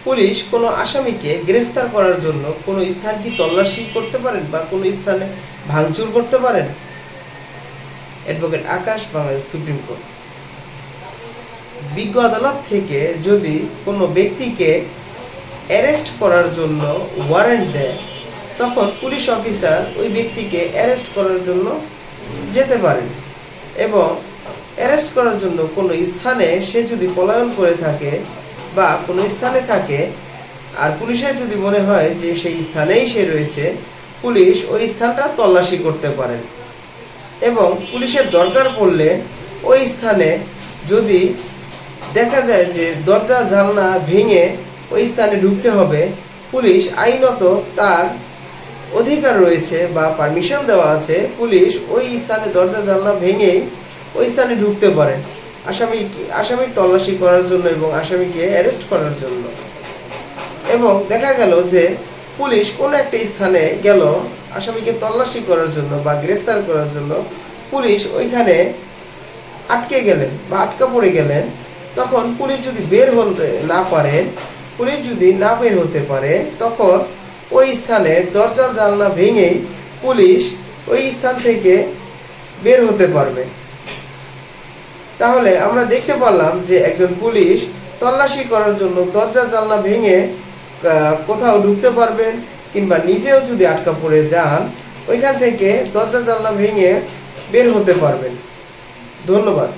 Police কোনো আসামিকে গ্রেফতার করার জন্য কোনো স্থান কি তল্লাশি করতে পারেন বা কোনো স্থানে ভাঙচুর করতে পারেন? অ্যাডভোকেট আকাশ, বাংলাদেশ সুপ্রিম কোর্ট। বিজ্ঞ আদালত থেকে যদি কোনো ব্যক্তিকে অ্যারেস্ট করার জন্য ওয়ারেন্ট দেয়, তখন পুলিশ অফিসার ওই ব্যক্তিকে অ্যারেস্ট করার জন্য যেতে পারেন এবং অ্যারেস্ট করার জন্য কোনো স্থানে সে যদি পলায়ন করে থাকে বা কোনো স্থানে থাকে আর পুলিশের যদি মনে হয় যে সেই স্থানেই সে রয়েছে, পুলিশ ওই স্থানটা তল্লাশি করতে পারেন এবং পুলিশের দরকার পড়লে ওই স্থানে যদি দেখা যায় যে দরজা জানলা ভেঙে ওই স্থানে ঢুকতে হবে, পুলিশ আইনত তার অধিকার রয়েছে বা পারমিশন দেওয়া আছে, পুলিশ ওই স্থানে দরজা জানলা ভেঙেই ওই স্থানে ঢুকতে পারেন আসামির তল্লাশি করার জন্য এবং আসামিকে অ্যারেস্ট করার জন্য। এবং দেখা গেল যে পুলিশ কোনো একটা স্থানে গেল আসামিকে তল্লাশি করার জন্য বা গ্রেফতার করার জন্য, পুলিশ ওইখানে আটকে গেলেন বা আটকা পড়ে গেলেন, তখন পুলিশ যদি বের হতে না পারেন, পুলিশ যদি না বের হতে পারে, তখন ওই স্থানে দরজা জানলা ভেঙেই পুলিশ ওই স্থান থেকে বের হতে পারবে। তাহলে আমরা দেখতে পারলাম যে একজন পুলিশ তল্লাশি করার জন্য দরজা জানলা ভেঙে কোথাও ঢুকতে পারবেন, কিংবা নিজেও যদি আটকা পড়ে যান ওইখান থেকে দরজা জানলা ভেঙে বের হতে পারবেন। ধন্যবাদ।